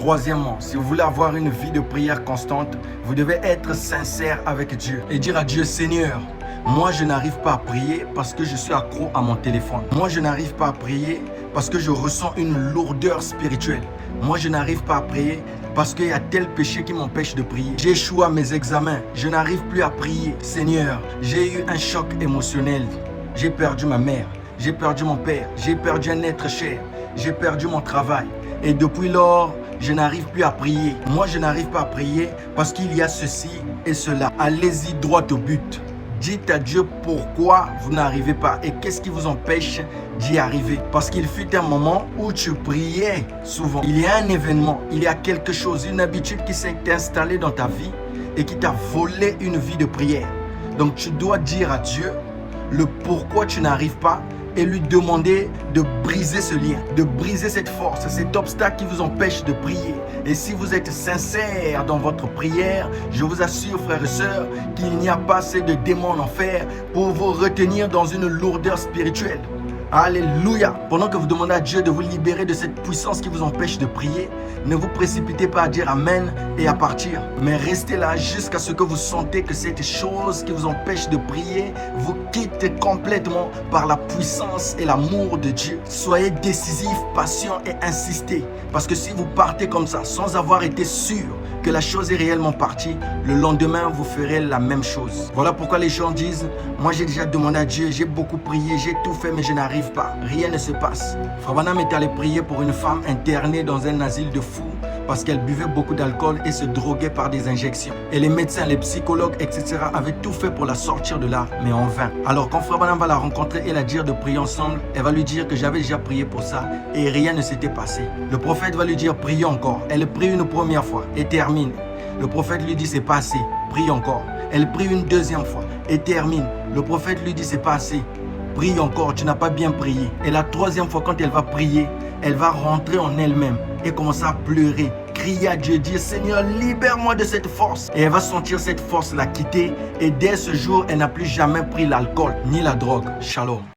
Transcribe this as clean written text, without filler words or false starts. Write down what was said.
Troisièmement, si vous voulez avoir une vie de prière constante, vous devez être sincère avec Dieu et dire à Dieu, Seigneur, moi je n'arrive pas à prier parce que je suis accro à mon téléphone. Moi je n'arrive pas à prier parce que je ressens une lourdeur spirituelle. Moi je n'arrive pas à prier parce qu'il y a tel péché qui m'empêche de prier. J'ai échoué à mes examens, je n'arrive plus à prier. Seigneur, j'ai eu un choc émotionnel. J'ai perdu ma mère, j'ai perdu mon père, j'ai perdu un être cher, j'ai perdu mon travail. Et depuis lors, je n'arrive plus à prier. Moi, je n'arrive pas à prier parce qu'il y a ceci et cela. Allez-y droit au but. Dites à Dieu pourquoi vous n'arrivez pas et qu'est-ce qui vous empêche d'y arriver. Parce qu'il fut un moment où tu priais souvent. Il y a un événement, il y a quelque chose, une habitude qui s'est installée dans ta vie et qui t'a volé une vie de prière. Donc tu dois dire à Dieu le pourquoi tu n'arrives pas et lui demander de briser ce lien, de briser cette force, cet obstacle qui vous empêche de prier. Et si vous êtes sincère dans votre prière, je vous assure, frères et sœurs, qu'il n'y a pas assez de démons en enfer pour vous retenir dans une lourdeur spirituelle. Alléluia. Pendant que vous demandez à Dieu de vous libérer de cette puissance qui vous empêche de prier, ne vous précipitez pas à dire Amen et à partir. Mais restez là jusqu'à ce que vous sentez que cette chose qui vous empêche de prier vous quitte complètement par la puissance et l'amour de Dieu. Soyez décisif, patient et insistez. Parce que si vous partez comme ça, sans avoir été sûr que la chose est réellement partie, le lendemain, vous ferez la même chose. Voilà pourquoi les gens disent, moi j'ai déjà demandé à Dieu, j'ai beaucoup prié, j'ai tout fait, mais je n'arrive pas. Rien ne se passe. Frère Branham est allé prier pour une femme internée dans un asile de fous parce qu'elle buvait beaucoup d'alcool et se droguait par des injections. Et les médecins, les psychologues, etc. avaient tout fait pour la sortir de là, mais en vain. Alors quand Frère Branham va la rencontrer et la dire de prier ensemble, elle va lui dire que j'avais déjà prié pour ça et rien ne s'était passé. Le prophète va lui dire, prie encore. Elle prie une première fois et termine. Le prophète lui dit, c'est pas assez, prie encore. Elle prie une deuxième fois et termine. Le prophète lui dit, c'est pas assez, prie encore, tu n'as pas bien prié. Et la troisième fois, quand elle va prier, elle va rentrer en elle-même et commencer à pleurer, crier à Dieu, dire Seigneur, libère-moi de cette force. Et elle va sentir cette force la quitter. Et dès ce jour, elle n'a plus jamais pris l'alcool ni la drogue. Shalom.